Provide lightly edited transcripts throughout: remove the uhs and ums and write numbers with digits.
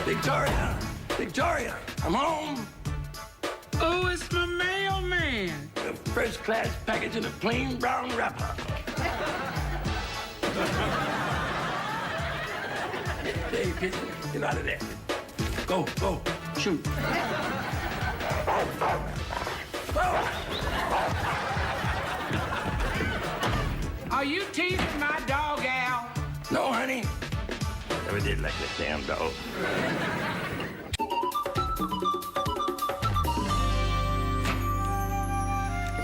Victoria! Victoria! I'm home! Oh, it's my mailman. A first-class package in a plain brown wrapper. Hey, get out of there. Go, shoot. Are you teasing my dog, Al? No, honey. Never did like that damn dog.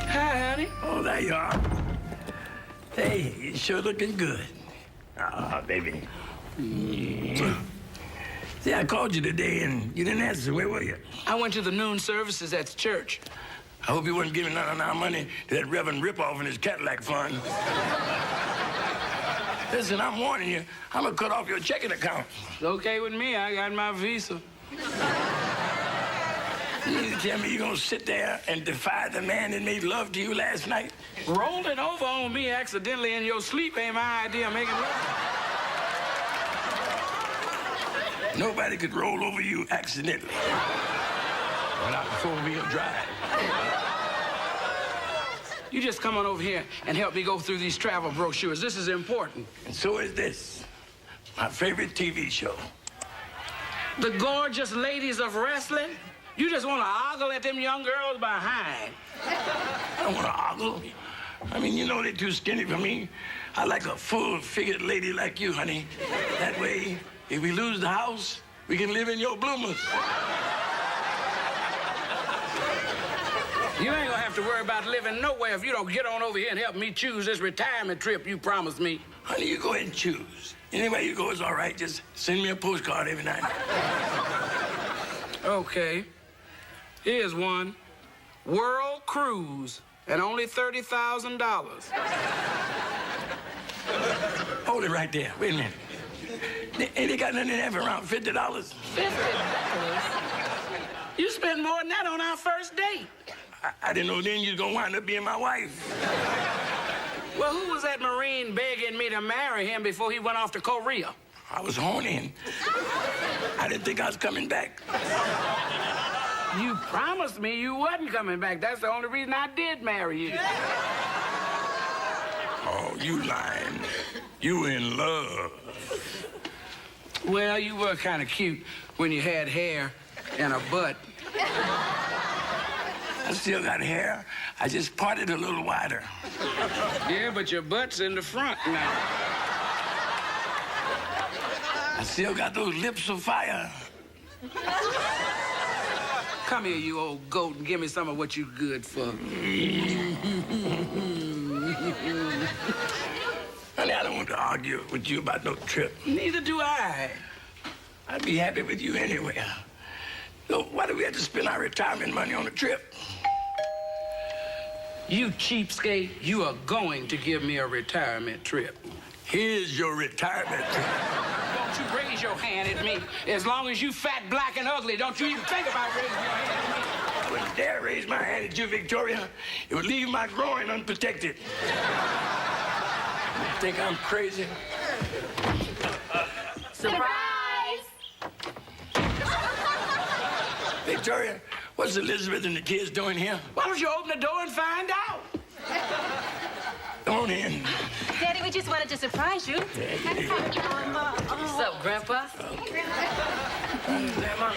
Hi, honey. Oh, there you are. Hey, you sure looking good. Ah, baby. See, I called you today and you didn't answer. Where were you? I went to the noon services at the church. I hope you wasn't giving none of our money to that Reverend Ripoff in his Cadillac fund. Listen, I'm warning you, I'm gonna cut off your checking account. It's okay with me. I got my visa. You need to tell me you're gonna sit there and defy the man that made love to you last night? Rolling over on me accidentally in your sleep ain't my idea of making love. Nobody could roll over you accidentally. Without the four-wheel drive. You just come on over here and help me go through these travel brochures. This is important. And so is this. My favorite TV show. The Gorgeous Ladies of Wrestling? You just want to ogle at them young girls behind. I don't want to ogle. I mean, you know they're too skinny for me. I like a full-figured lady like you, honey. That way, if we lose the house, we can live in your bloomers. You ain't gonna have to worry about living nowhere if you don't get on over here and help me choose this retirement trip you promised me. Honey, you go ahead and choose. Anywhere you go is all right. Just send me a postcard every night. Okay. Here's one. World Cruise and only $30,000. Hold it right there. Wait a minute. Ain't they got nothing in there for around $50? $50? You spent more than that on our first date. I didn't know then you was gonna wind up being my wife. Well, who was that Marine begging me to marry him before he went off to Korea? I was horny. I didn't think I was coming back. You promised me you wasn't coming back. That's the only reason I did marry you. Oh, you lying. You in love. Well, you were kind of cute when you had hair and a butt. I still got hair. I just parted a little wider. Yeah, but your butt's in the front now. I still got those lips of fire. Come here, you old goat, and give me some of what you good for. Honey, I don't want to argue with you about no trip. Neither do I. I'd be happy with you anywhere. So why do we have to spend our retirement money on a trip? You cheapskate, you are going to give me a retirement trip. Here's your retirement trip. Don't you raise your hand at me. As long as you fat, black, and ugly, don't you even think about raising your hand at me. I wouldn't dare raise my hand at you, Victoria. It would leave my groin unprotected. You think I'm crazy? Surprise! Victoria, what's Elizabeth and the kids doing here? Why don't you open the door and find out? Come on in. Daddy, we just wanted to surprise you. What's up, Grandpa? Grandma,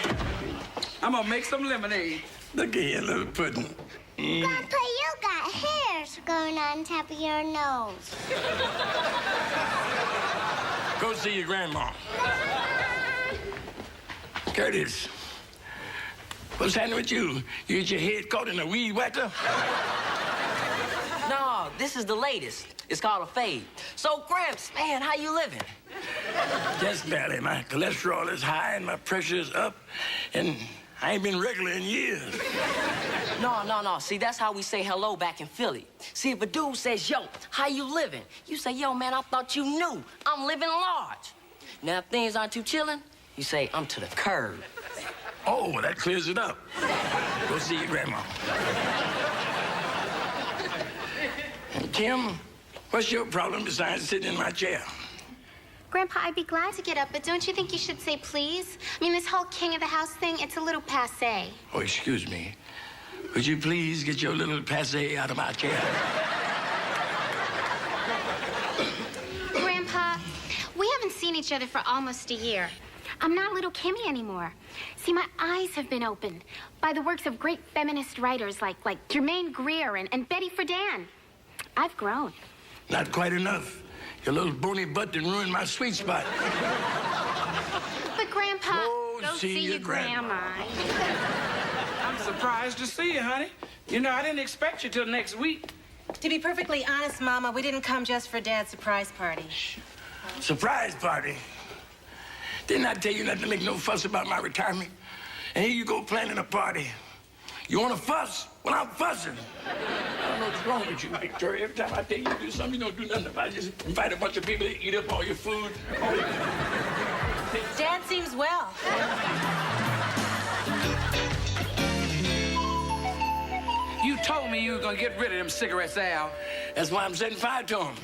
I'm gonna make some lemonade. Look at here, little pudding. Grandpa, you got hairs going on top of your nose. Go see your grandma. Curtis, what's happening with you? You get your head caught in a weed whacker? No, this is the latest. It's called a fade. So, Gramps, man, how you living? Just barely. My cholesterol is high and my pressure is up, and I ain't been regular in years. No. See, that's how we say hello back in Philly. See, if a dude says, yo, how you living? You say, yo, man, I thought you knew. I'm living large. Now, if things aren't too chillin', you say, I'm to the curb. Oh, well, that clears it up. Go see your grandma. And Kim, what's your problem besides sitting in my chair? Grandpa, I'd be glad to get up, but don't you think you should say please? I mean, this whole king of the house thing, it's a little passé. Oh, excuse me. Would you please get your little passé out of my chair? Grandpa, we haven't seen each other for almost a year. I'm not little Kimmy anymore. See, my eyes have been opened by the works of great feminist writers like Germaine Greer and Betty Friedan. I've grown. Not quite enough. Your little bony butt didn't ruin my sweet spot. But, Grandpa, go see your grandma. I'm surprised to see you, honey. You know, I didn't expect you till next week. To be perfectly honest, Mama, we didn't come just for Dad's surprise party. Surprise party? Didn't I tell you not to make no fuss about my retirement? And here you go planning a party. You want to fuss? Well, I'm fussing. I don't know what's wrong with you, Victoria. Every time I tell you to do something, you don't do nothing about it. Just invite a bunch of people to eat up all your food. Dad seems well. You told me you were gonna get rid of them cigarettes, Al. That's why I'm setting fire to them.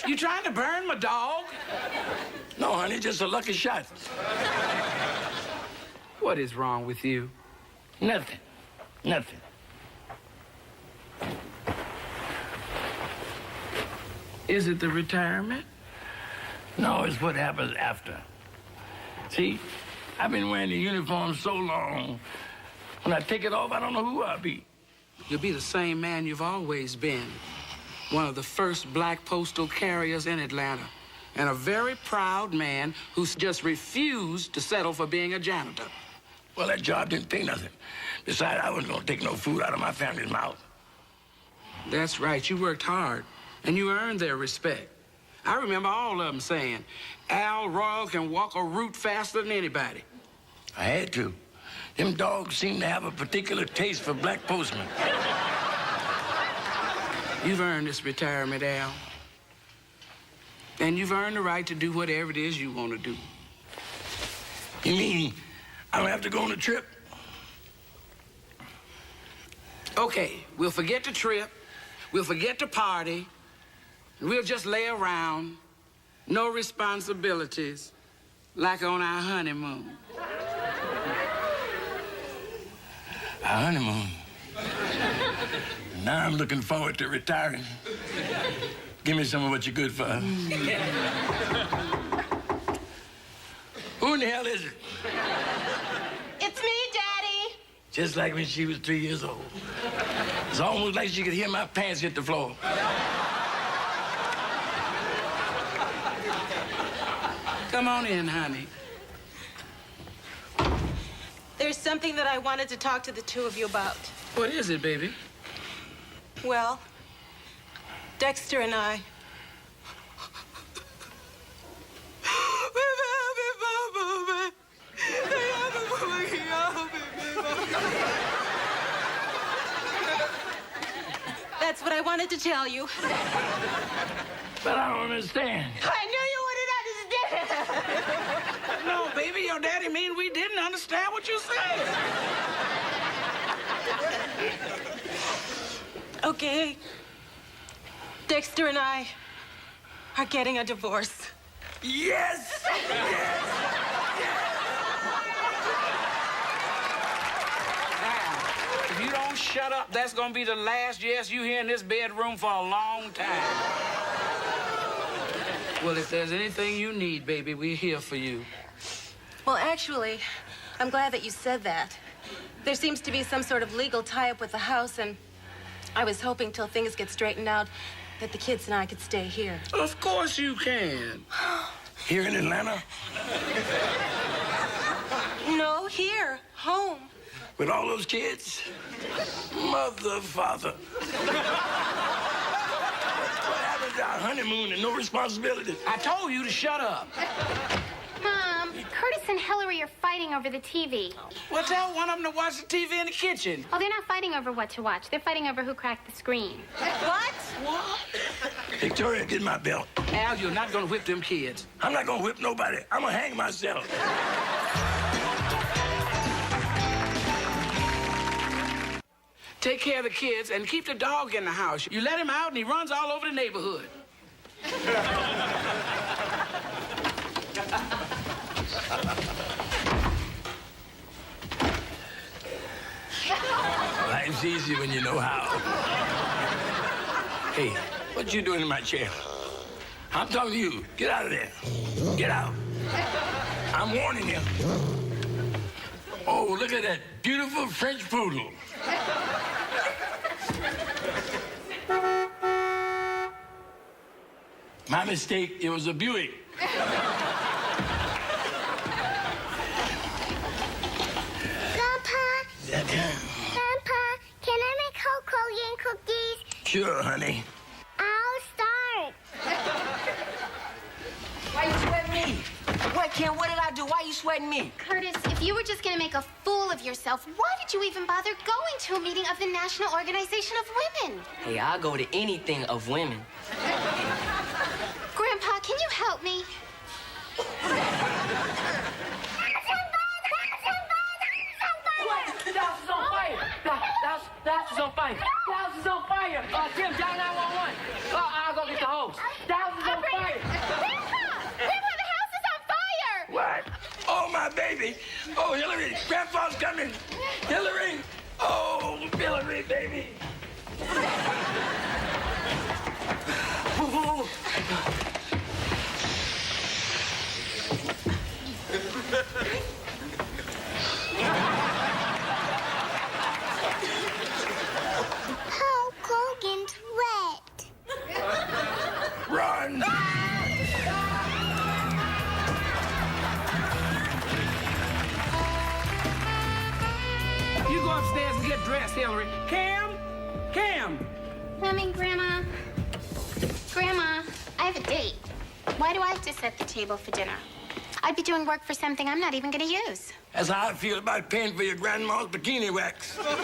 You trying to burn my dog? No, honey, just a lucky shot. What is wrong with you? Nothing. Nothing. Is it the retirement? No, it's what happens after. See, I've been wearing the uniform so long, when I take it off, I don't know who I'll be. You'll be the same man you've always been. One of the first black postal carriers in Atlanta. And a very proud man who's just refused to settle for being a janitor. Well, that job didn't pay nothing. Besides, I wasn't gonna take no food out of my family's mouth. That's right, you worked hard, and you earned their respect. I remember all of them saying, Al Royal can walk a route faster than anybody. I had to. Them dogs seem to have a particular taste for black postmen. You've earned this retirement, Al. And you've earned the right to do whatever it is you want to do. You mean I don't have to go on a trip? Okay, we'll forget the trip. We'll forget the party. And we'll just lay around. No responsibilities. Like on our honeymoon. Our honeymoon. Now I'm looking forward to retiring. Give me some of what you're good for. Who in the hell is it? It's me, Daddy. Just like when she was 3 years old. It's almost like she could hear my pants hit the floor. Come on in, honey. There's something that I wanted to talk to the two of you about. What is it, baby? Well, Dexter and I... That's what I wanted to tell you. But I don't understand. I knew you wouldn't understand. No, baby, your daddy mean we didn't understand what you said. Okay. Dexter and I are getting a divorce. Yes! Yes! If you don't shut up, that's gonna be the last yes you hear in this bedroom for a long time. Well, if there's anything you need, baby, we're here for you. Well, actually, I'm glad that you said that. There seems to be some sort of legal tie-up with the house, and I was hoping till things get straightened out that the kids and I could stay here. Of course you can. Here in Atlanta? No, here, home. With all those kids? Mother, father. What happened to our honeymoon and no responsibility? I told you to shut up. Mom, Curtis and Hillary are fighting over the TV. Well, tell one of them to watch the TV in the kitchen. Oh, they're not fighting over what to watch. They're fighting over who cracked the screen. What? Victoria, get my belt. Al, you're not gonna whip them kids. I'm not gonna whip nobody. I'm gonna hang myself. take care of the kids, and keep the dog in the house. You let him out, and he runs all over the neighborhood. Life's easy when you know how. Hey, what you doing in my chair? I'm talking to you. Get out of there. Get out. I'm warning you. Oh, look at that beautiful French poodle. My mistake, it was a Buick. Grandpa, can I make Hulk Hogan cookies? Sure, honey. I'll start. Why you sweating me? What, Kim? What did I do? Why you sweating me? Curtis, if you were just gonna make a fool of yourself, why did you even bother going to a meeting of the National Organization of Women? Hey, I'll go to anything of women. Grandpa, can you help me? The house is on fire! The house is on fire! The house is on fire! Kim, dial 911. I'll go get the hose. The house is on fire! Grandpa, the house is on fire! What? Oh, my baby. Oh, Hillary, Grandpa's coming. Hillary. Oh, Hillary, baby. Move, move, move. Hulk Hogan's wet. Run. You go upstairs and get dressed, Hillary. Cam? Cam! Coming, Grandma. Grandma, I have a date. Why do I have to set the table for dinner? I'd be doing work for something I'm not even gonna use. That's how I feel about paying for your grandma's bikini wax. Grandma,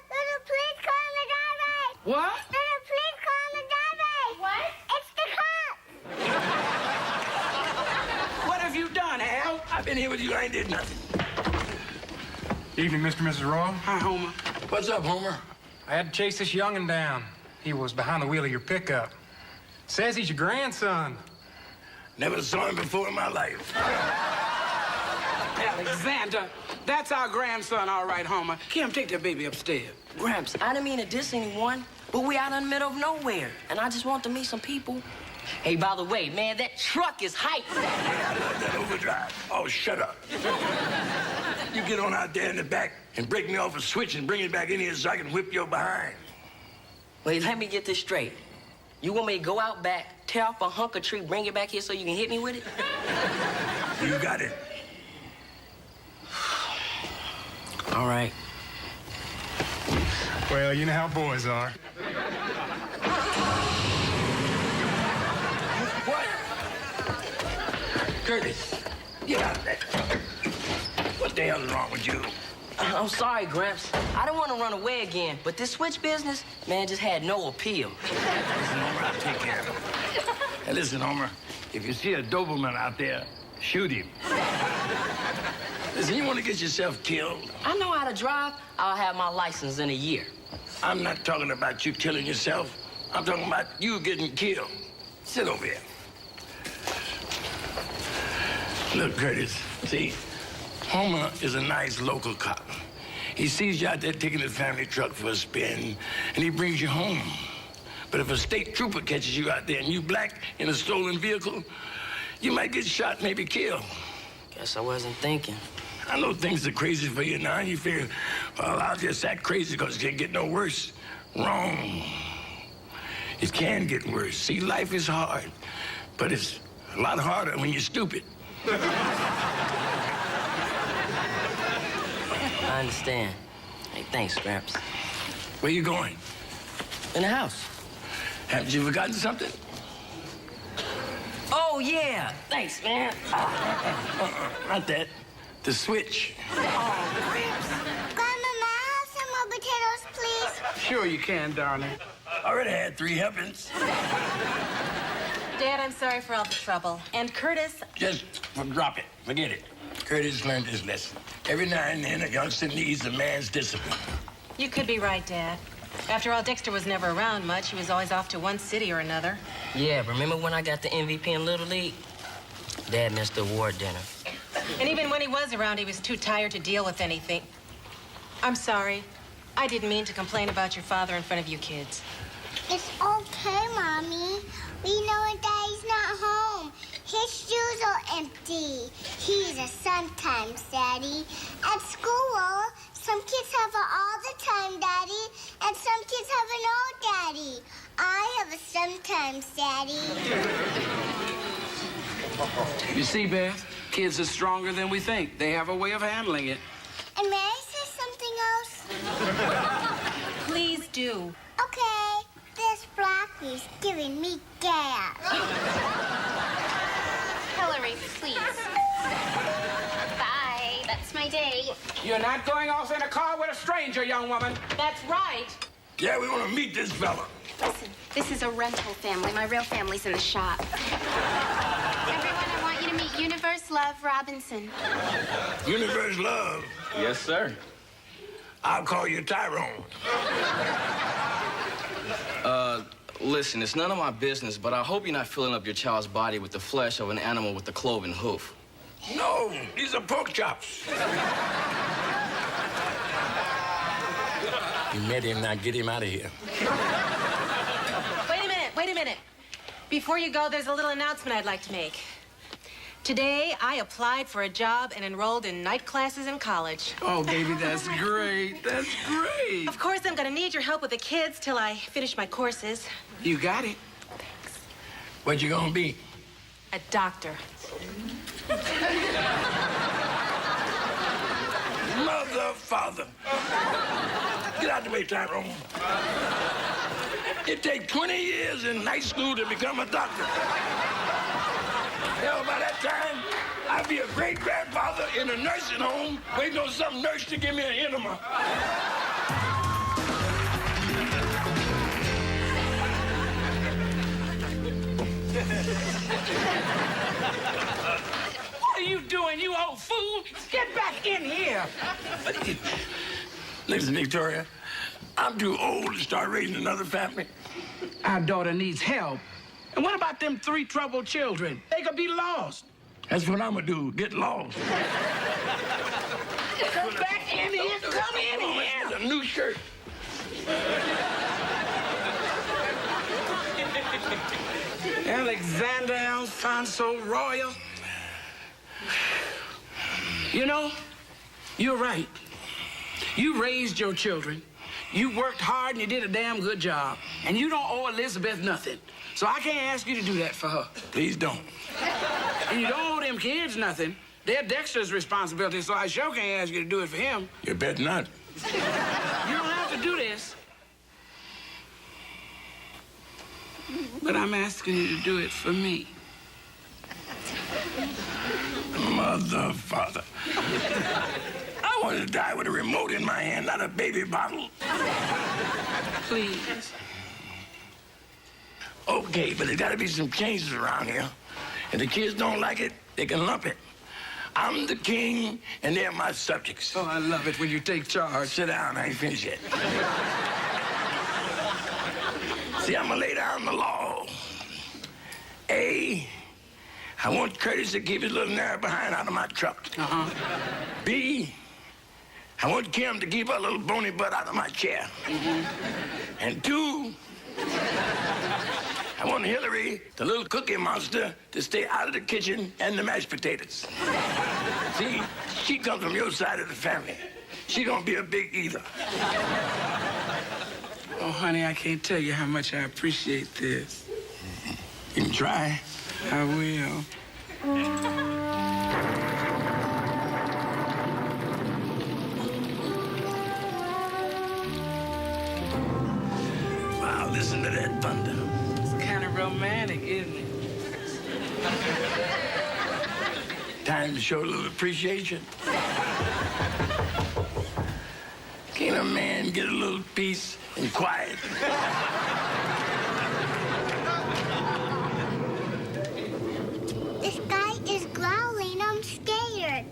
little police car in the driveway. What? Little police car in the driveway. What? It's the cops. What have you done, Al? I've been here with you. I ain't did nothing. Evening, Mr. and Mrs. Roy. Hi, Homer. What's up, Homer? I had to chase this young'un down. He was behind the wheel of your pickup. Says he's your grandson. Never saw him before in my life. Alexander, that's our grandson, all right, Homer. Kim, take that baby upstairs. Gramps, I didn't mean to diss anyone, but we out in the middle of nowhere, and I just want to meet some people. Hey, by the way, man, that truck is hype. Yeah, I love that overdrive. Oh, shut up. You get on out there in the back and break me off a switch and bring it back in here so I can whip your behind. Wait, let me get this straight. You want me to go out back, tear off a hunk of tree, bring it back here so you can hit me with it? You got it. All right. Well, you know how boys are. What? Curtis, get out of there. What the hell is wrong with you? I'm sorry, Gramps. I didn't want to run away again, but this switch business, man, just had no appeal. Listen, Homer, I'll take care of him. Hey, listen, Homer, if you see a Doberman out there, shoot him. Listen, you want to get yourself killed? I know how to drive. I'll have my license in a year. I'm not talking about you killing yourself. I'm talking about you getting killed. Sit over here. Look, Curtis, see, Homer is a nice local cop. He sees you out there taking his family truck for a spin, and he brings you home. But if a state trooper catches you out there and you black in a stolen vehicle, you might get shot, maybe killed. Guess I wasn't thinking. I know things are crazy for you now. You figure, well, I'll just act crazy because it can't get no worse. Wrong. It can get worse. See, life is hard, but it's a lot harder when you're stupid. I understand. Hey, thanks, Gramps. Where you going? In the house. Haven't you forgotten something? Oh, yeah. Thanks, man. Not that. The switch. Grandma, may I have some more potatoes, please? Sure you can, darling. Already had 3 helpings. Dad, I'm sorry for all the trouble. And Curtis, Just drop it. Forget it. Curtis learned his lesson. Every now and then, a youngster needs a man's discipline. You could be right, Dad. After all, Dexter was never around much. He was always off to one city or another. Yeah, remember when I got the MVP in Little League? Dad missed the award dinner. And even when he was around, he was too tired to deal with anything. I'm sorry. I didn't mean to complain about your father in front of you kids. It's okay, Mommy. We know when Daddy's not home. His shoes are empty. He's a sometimes Daddy. At school, some kids have it all the time, Daddy, and some kids have an old Daddy. I have a sometimes Daddy. You see, Beth, kids are stronger than we think. They have a way of handling it. And may I say something else? Please do. Okay, this Blackie's giving me gas. Hillary, please. Bye. That's my day. You're not going off in a car with a stranger, young woman. That's right. Yeah, we want to meet this fella. Listen, this is a rental family. My real family's in the shop. Everyone, I want you to meet Universe Love Robinson. Universe Love. Yes, sir. I'll call you Tyrone. Listen, it's none of my business, but I hope you're not filling up your child's body with the flesh of an animal with a cloven hoof. No, these are pork chops. You met him, now get him out of here. Wait a minute. Before you go, there's a little announcement I'd like to make. Today, I applied for a job and enrolled in night classes in college. Oh, baby, that's great. That's great. Of course, I'm gonna need your help with the kids till I finish my courses. You got it. What you gonna be? A doctor. Mother, father. Get out the way, Tyrone. It takes 20 years in night school to become a doctor. Hell, by that time, I'd be a great-grandfather in a nursing home waiting on some nurse to give me an enema. What are you doing, you old fool? Get back in here. Listen, Victoria, I'm too old to start raising another family. Our daughter needs help. And what about them 3 troubled children? They could be lost. That's what I'm gonna do, get lost. Come back in here. Come in here. It's a new shirt. Alexander Alphonso Royal. You know, you're right. You raised your children. You worked hard and you did a damn good job. And you don't owe Elizabeth nothing. So I can't ask you to do that for her. Please don't. And you don't owe them kids nothing. They're Dexter's responsibility, so I sure can't ask you to do it for him. You bet not. You don't have to do this. But I'm asking you to do it for me. Mother, father. I want to die with a remote in my hand, not a baby bottle. Please. Okay, but there's got to be some changes around here. If the kids don't like it, they can lump it. I'm the king, and they're my subjects. Oh, I love it when you take charge. Sit down, I ain't finished yet. See, I'm gonna lay down the law. A, I want Curtis to keep his little narrow behind out of my truck. B, I want Kim to keep her little bony butt out of my chair. And 2, I want Hillary, the little cookie monster, to stay out of the kitchen and the mashed potatoes. See, she comes from your side of the family. She gonna be a big eater. Oh, honey, I can't tell you how much I appreciate this. You can try. I will. Wow, listen to that thunder. It's kind of romantic, isn't it? Time to show a little appreciation. Can't a man get a little peace and quiet? This guy is growling. I'm scared.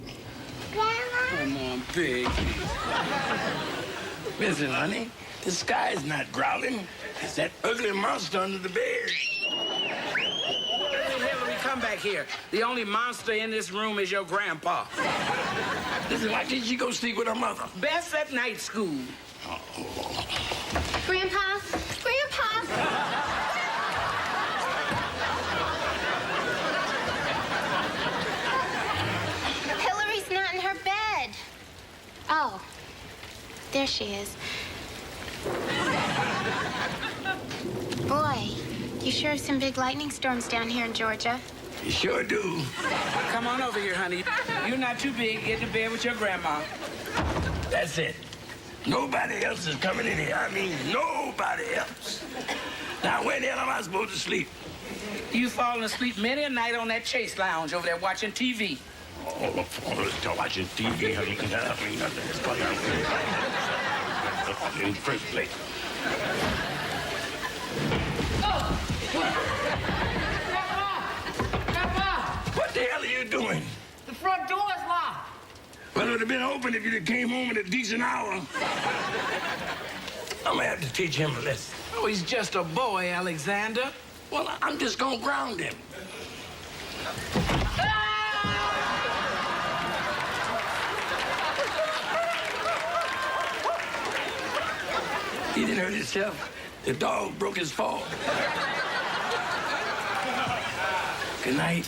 big. Listen, honey, the sky's not growling. It's that ugly monster under the bed. Hillary, come back here. The only monster in this room is your grandpa. Listen, why didn't she go sleep with her mother? Best at night school. Grandpa? Grandpa? Hillary's not in her bed. Oh, there she is. Boy, you sure have some big lightning storms down here in Georgia. You sure do. Come on over here, honey. You're not too big. Get to bed with your grandma. That's it. Nobody else is coming in here. I mean, nobody else. Now, where the hell am I supposed to sleep? You falling asleep many a night on that Chase Lounge over there watching TV. Oh, still watching TV, honey. I mean, nothing is funny. In the first place. What the hell are you doing? The front door is locked. Well, it would have been open if you'd have came home at a decent hour. I'm gonna have to teach him a lesson. Oh, he's just a boy, Alexander. Well, I'm just gonna ground him. He didn't hurt himself. The dog broke his fall. Good night.